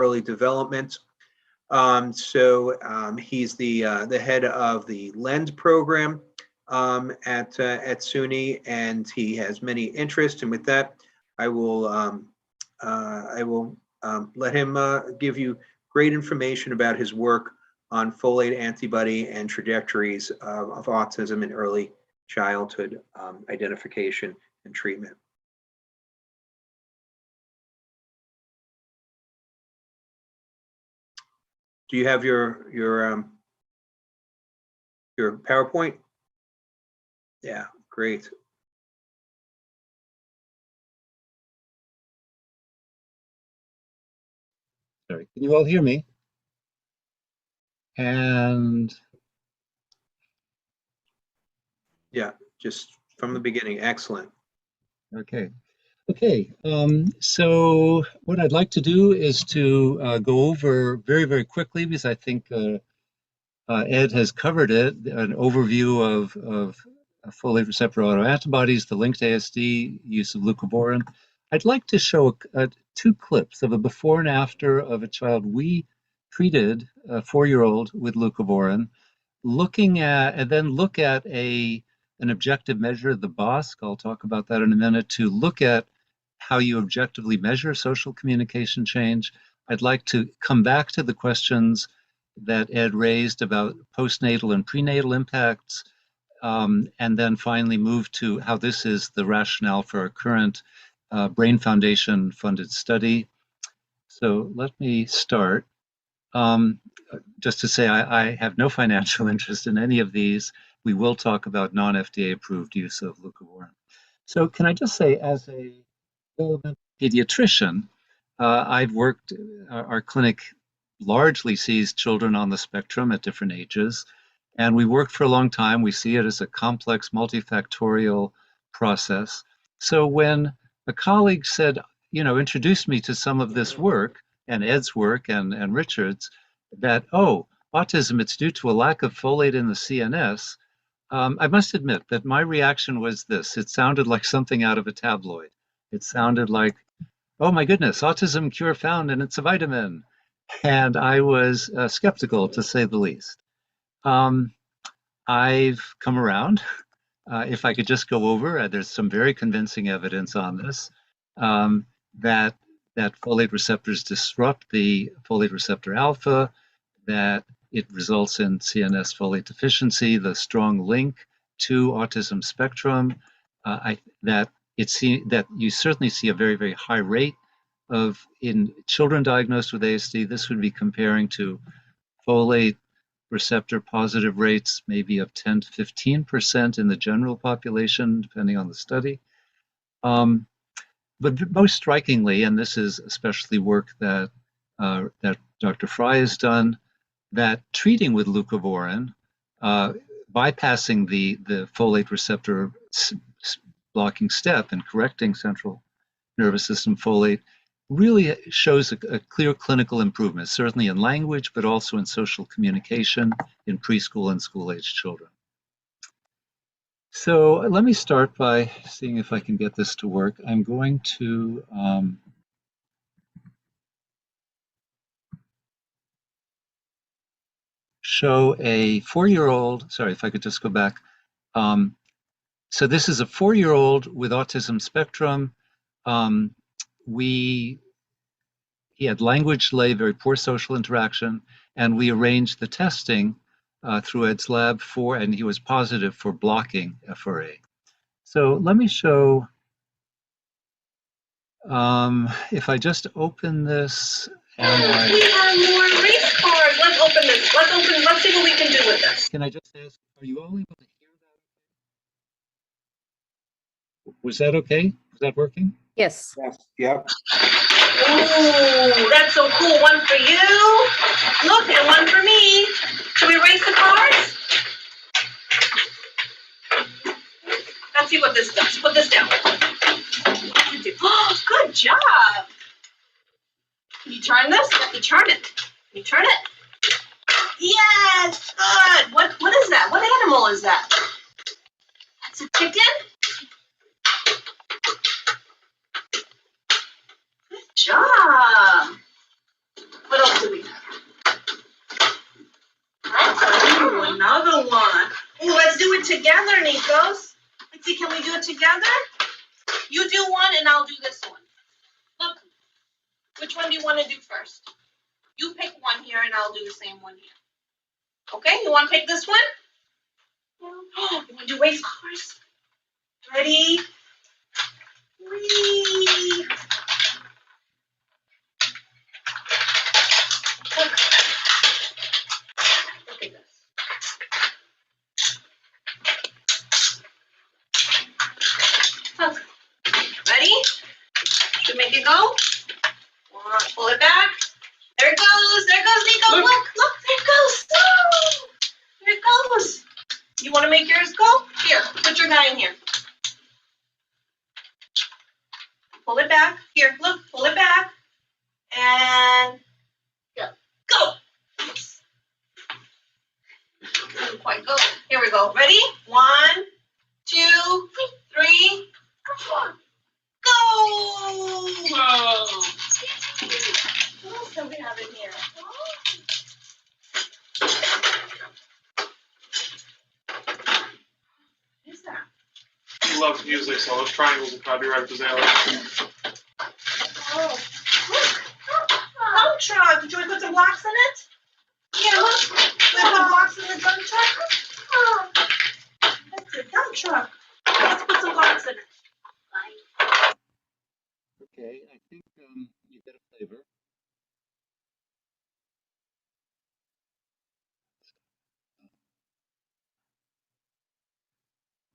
early development. He's the head of the LEND program at SUNY, and he has many interests. And with that, I will let him give you great information about his work on folate antibody and trajectories of autism in early childhood identification and treatment. Do you have your PowerPoint? Yeah, great. Sorry, can you all hear me? And yeah, just from the beginning. Excellent. Okay. So what I'd like to do is to go over very, very quickly, because I think Ed has covered it, an overview of folate receptor autoantibodies, the linked ASD, use of leucovorin. I'd like to show two clips of a before and after of a child we treated, a 4-year-old, with leucovorin, and then look at an objective measure, the BOSC. I'll talk about that in a minute, to look at how you objectively measure social communication change. I'd like to come back to the questions that Ed raised about postnatal and prenatal impacts, and then finally move to how this is the rationale for our current Brain Foundation funded study. So let me start. Just to say, I have no financial interest in any of these. We will talk about non-FDA approved use of leucovorin. So can I just say, as a pediatrician, I've worked, our clinic largely sees children on the spectrum at different ages, and we worked for a long time. We see it as a complex, multifactorial process. So when a colleague said, introduced me to some of this work, and Ed's work and Richard's, that, oh, autism, it's due to a lack of folate in the CNS, I must admit that my reaction was this. It sounded like something out of a tabloid. It sounded like, oh my goodness, autism cure found and it's a vitamin. And I was skeptical, to say the least. I've come around. If I could just go over, there's some very convincing evidence on this, that folate receptors disrupt the folate receptor alpha, that it results in CNS folate deficiency, the strong link to autism spectrum, that you certainly see a very, very high rate of, in children diagnosed with ASD, this would be comparing to folate receptor positive rates, maybe of 10 to 15% in the general population, depending on the study. But most strikingly, and this is especially work that Dr. Fry has done, that treating with leucovorin, bypassing the folate receptor blocking step and correcting central nervous system folate, really shows a clear clinical improvement, certainly in language, but also in social communication in preschool and school-age children. So let me start by seeing if I can get this to work. I'm going to show a 4-year-old, sorry, if I could just go back. So this is a 4-year-old with autism spectrum. He had language delay, very poor social interaction, and we arranged the testing through Ed's lab and he was positive for blocking FRA. So let me show, if I just open this. We have more race cars. Let's open this. Let's see what we can do with this. Can I just ask, are you all able to hear that? Was that okay? Was that working? Yes. Yes. Yep. Ooh, that's so cool. One for you. Look, and one for me. Should we race the cars? Let's see what this does. Put this down. Oh, good job. Can you turn this? You turn it. You turn it. Yes, good. What is that? What animal is that? That's a chicken? Good job. it together, Nikos. Let's see, can we do it together? You do one and I'll do this one. Look, which one do you want to do first? You pick one here and I'll do the same one here. Okay, you want to pick this one? Oh, you want to do race cars? Ready? Whee! Look. Look at this. Look. Ready? Should we make it go? Pull it back. There it goes. There goes Nico. Look. Look. There it goes. Oh, there it goes. You want to make yours go? Here. Put your guy in here. Pull it back. Here. Look. Pull it back. And go. Go. Oops. Didn't quite go. Here we go. Ready? 1, 2, 3. Go. Whoa. What else do we have in here? What is that? He loves music, so those triangles would probably be right up his alley. Oh, look. Dump truck. Did you want to put some blocks in it? Yeah, look. We put blocks in the dump truck. That's a dump truck. Let's put some blocks in it. Okay, I think you get a flavor.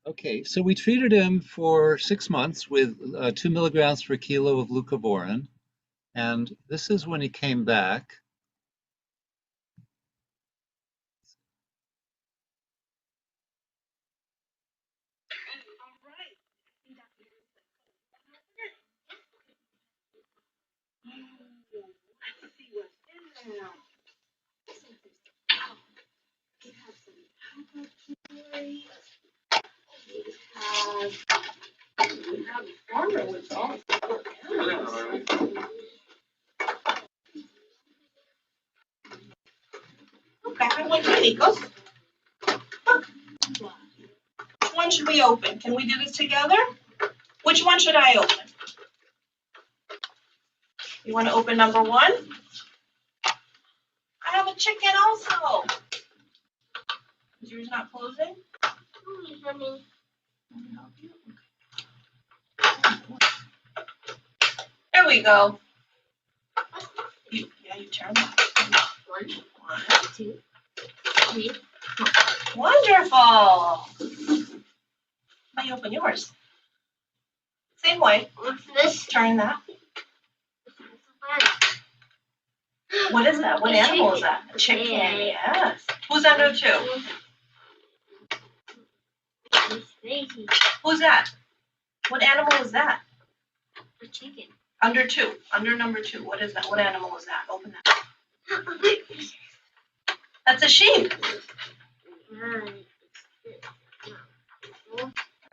Okay, so we treated him for 6 months with 2 milligrams per kilo of leucovorin, and this is when he came back. Okay, I want Nikos. Look. Which one should we open? Can we do this together? Which one should I open? You want to open number 1? I have a chicken also. Is yours not closing? There we go. You turn that. 1, 2, 3. Wonderful. Now you open yours. Same way. What's this? Turn that. What is that? What animal is that? A chicken. Yes. Who's under 2? It's crazy. Who's that? What animal is that? A chicken. Under 2. Under number 2. What is that? What animal is that? Open that. That's a sheep.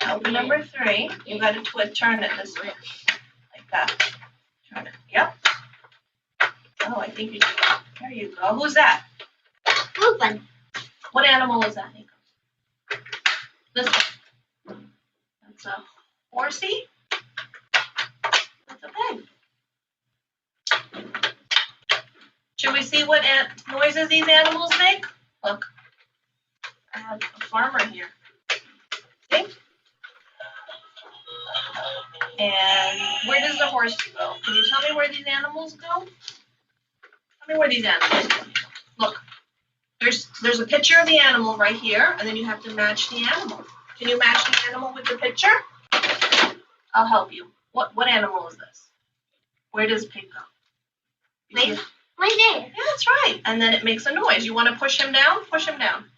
Open number 3. You got to turn it this way. Like that. Turn it. Yep. Oh, I think you did. There you go. Who's that? Open. What animal is that, Nico? This one. That's a horsey. That's a pig. Should we see what noises these animals make? Look. I have a farmer here. See? And where does the horse go? Can you tell me where these animals go? Tell me where these animals go. Look. There's a picture of the animal right here, and then you have to match the animal. Can you match the animal with the picture? I'll help you. What animal is this? Where does pig go? You see it? Right there. Yeah, that's right. And then it makes a noise. You want to push him down? Push him down.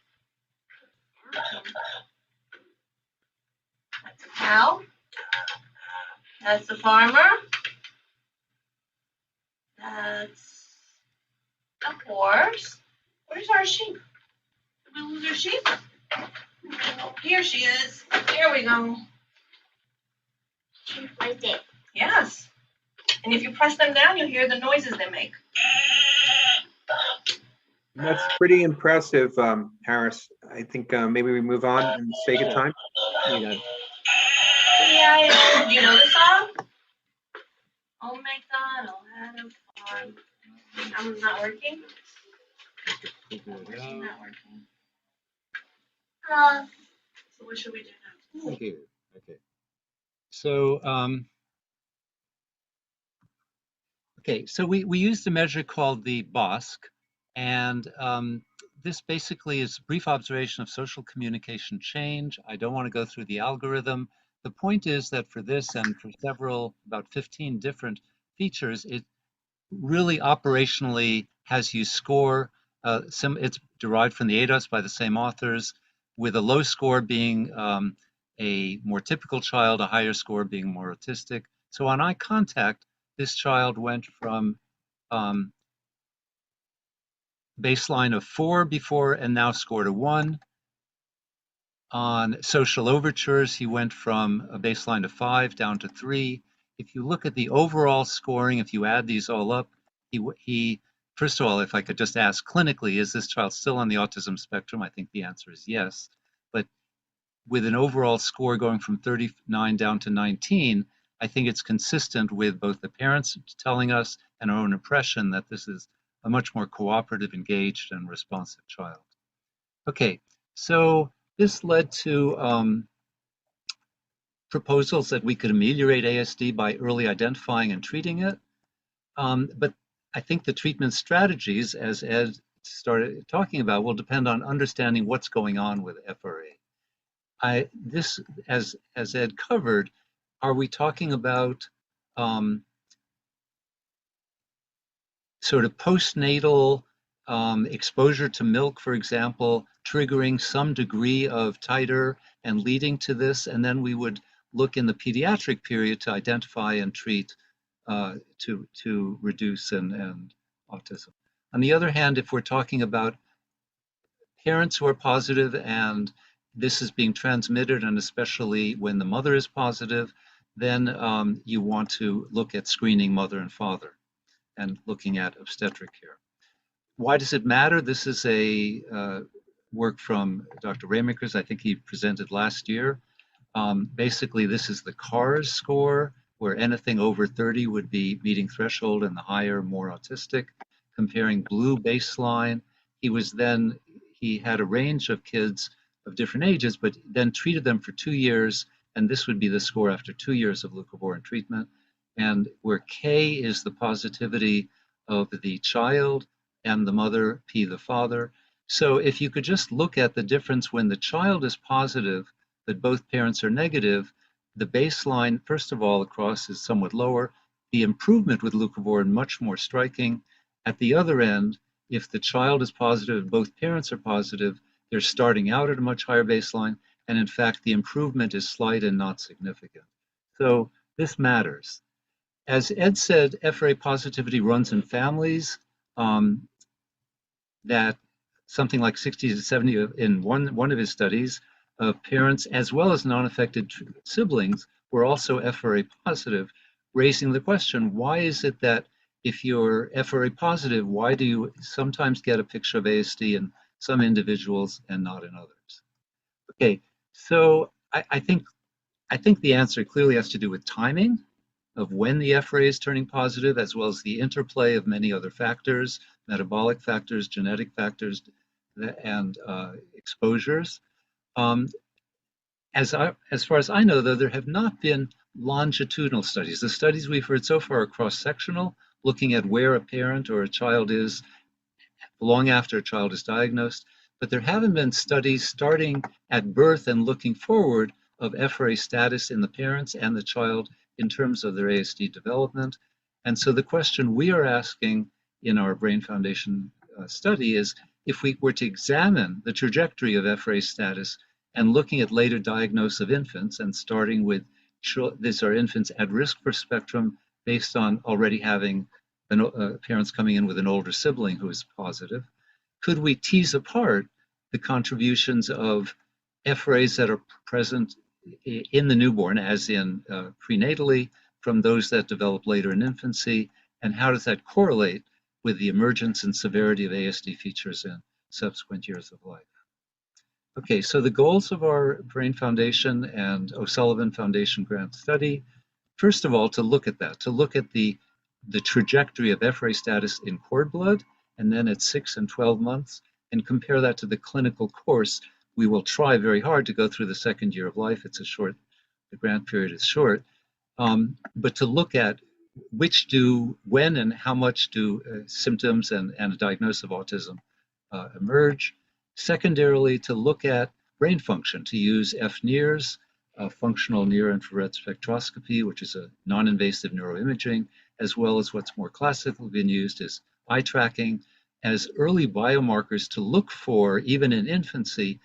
That's a cow. That's a farmer. That's a horse. Where's our sheep? Did we lose our sheep? Oh, here she is. There we go. Right there. Yes. And if you press them down, you'll hear the noises they make. That's pretty impressive, Harris. I think maybe we move on in the sake of time. You got it. Yeah, do you know this song? Oh my God, I'll have a farm. I'm not working. Figure it Working, out. not working. Uh, So what should we do now? Here. Okay. So, okay, so we used a measure called the BOSC, and this basically is brief observation of social communication change. I don't want to go through the algorithm. The point is that for this and for several, about 15 different features, it really operationally has you score, it's derived from the ADOS by the same authors, with a low score being a more typical child, a higher score being more autistic. So on eye contact, this child went from baseline of 4 before and now scored a 1. On social overtures, he went from a baseline of 5 down to 3. If you look at the overall scoring, if you add these all up, he first of all, if I could just ask clinically, is this child still on the autism spectrum? I think the answer is yes. But with an overall score going from 39 down to 19, I think it's consistent with both the parents telling us and our own impression that this is a much more cooperative, engaged, and responsive child. Okay, so this led to proposals that we could ameliorate ASD by early identifying and treating it. But I think the treatment strategies, as Ed started talking about, will depend on understanding what's going on with FRA. This, as Ed covered, are we talking about sort of postnatal exposure to milk, for example, triggering some degree of titer and leading to this, and then we would look in the pediatric period to identify and treat to reduce and autism. On the other hand, if we're talking about parents who are positive and this is being transmitted, and especially when the mother is positive, then you want to look at screening mother and father and looking at obstetric care. Why does it matter? This is a work from Dr. Raymakers. I think he presented last year. Basically, this is the CARS score, where anything over 30 would be meeting threshold and the higher, more autistic. Comparing blue baseline, he had a range of kids of different ages, but then treated them for 2 years, and this would be the score after 2 years of leucovorin treatment. And where K is the positivity of the child and the mother, P the father. So if you could just look at the difference when the child is positive, but both parents are negative, the baseline, first of all, across is somewhat lower. The improvement with leucovorin much more striking. At the other end, if the child is positive, both parents are positive, they're starting out at a much higher baseline, and in fact, the improvement is slight and not significant. So this matters. As Ed said, FRA positivity runs in families. That something like 60 to 70 in one of his studies of parents as well as non-affected siblings were also FRA positive, raising the question, why is it that if you're FRA positive, why do you sometimes get a picture of ASD in some individuals and not in others? Okay, so I think the answer clearly has to do with timing of when the FRA is turning positive, as well as the interplay of many other factors, metabolic factors, genetic factors, and exposures. As far as I know, though, there have not been longitudinal studies. The studies we've heard so far are cross-sectional, looking at where a parent or a child is long after a child is diagnosed, but there haven't been studies starting at birth and looking forward of FRA status in the parents and the child in terms of their ASD development. And so the question we are asking in our Brain Foundation study is, if we were to examine the trajectory of FRA status and looking at later diagnosis of infants and starting with these are infants at risk for spectrum based on already having parents coming in with an older sibling who is positive, could we tease apart the contributions of FRAs that are present in the newborn, as in prenatally, from those that develop later in infancy, and how does that correlate with the emergence and severity of ASD features in subsequent years of life. Okay, so the goals of our Brain Foundation and O'Sullivan Foundation grant study, first of all, to look at that, to look at the trajectory of FRA status in cord blood, and then at 6 and 12 months, and compare that to the clinical course. We will try very hard to go through the second year of life. It's a short, the grant period is short, but to look at when and how much do symptoms and a diagnosis of autism emerge. Secondarily, to look at brain function, to use FNIRS, functional near-infrared spectroscopy, which is a non-invasive neuroimaging, as well as what's more classically been used is eye tracking, as early biomarkers to look for, even in infancy,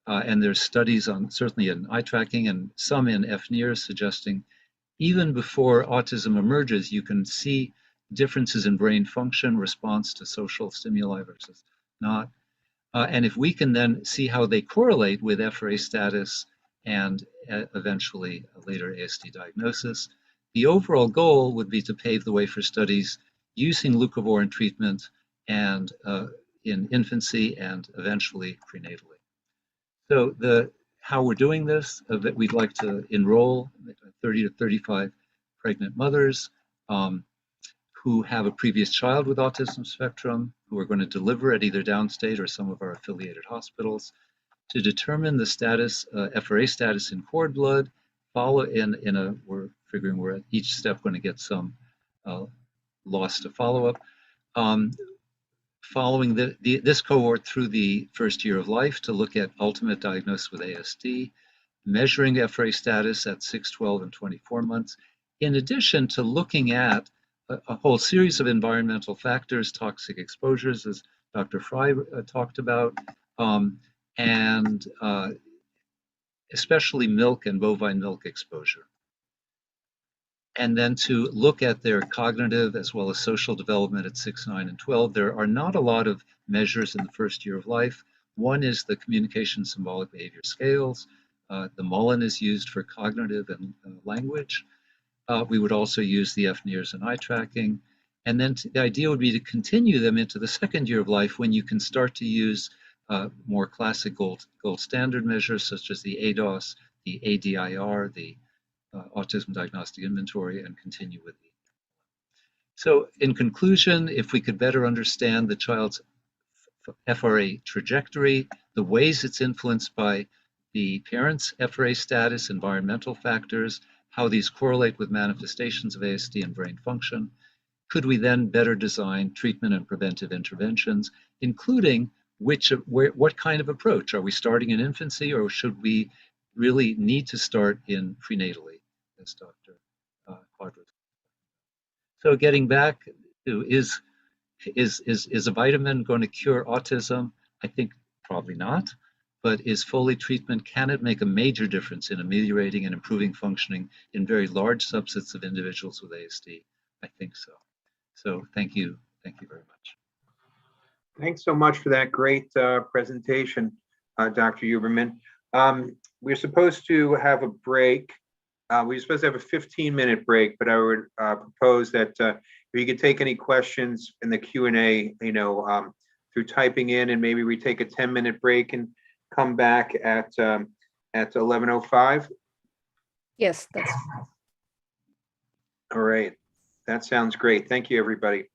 and there's studies on certainly in eye tracking and some in FNIRS suggesting even before autism emerges, you can see differences in brain function, response to social stimuli versus not. And if we can then see how they correlate with FRA status and eventually a later ASD diagnosis, the overall goal would be to pave the way for studies using leucovorin treatment and in infancy and eventually prenatally. So how we're doing this, that we'd like to enroll 30 to 35 pregnant mothers who have a previous child with autism spectrum, who are going to deliver at either Downstate or some of our affiliated hospitals, to determine the status, FRA status in cord blood, we're figuring we're at each step going to get some loss to follow-up. Following this cohort through the first year of life to look at ultimate diagnosis with ASD, measuring FRA status at 6, 12, and 24 months, in addition to looking at a whole series of environmental factors, toxic exposures, as Dr. Fry talked about, and especially milk and bovine milk exposure. And then to look at their cognitive as well as social development at 6, 9, and 12. There are not a lot of measures in the first year of life. One is the communication symbolic behavior scales. The Mullen is used for cognitive and language. We would also use the FNIRS and eye tracking. And then the idea would be to continue them into the second year of life when you can start to use more classic gold standard measures such as the ADOS, the ADIR, the Autism Diagnostic Inventory, and continue with the. So in conclusion, if we could better understand the child's FRA trajectory, the ways it's influenced by the parents' FRA status, environmental factors, how these correlate with manifestations of ASD and brain function, could we then better design treatment and preventive interventions, including what kind of approach? Are we starting in infancy, or should we really need to start in prenatally, as Dr. Quadros? So getting back to is a vitamin going to cure autism? I think probably not. But is folate treatment, can it make a major difference in ameliorating and improving functioning in very large subsets of individuals with ASD? I think so. So thank you very much. Thanks so much for that great presentation, Dr. Huberman. We're supposed to have a break. We're supposed to have a 15-minute break, but I would propose that if you could take any questions in the Q&A, through typing in, and maybe we take a 10-minute break and come back at 11:05. Yes, that's. All right, that sounds great. Thank you, everybody.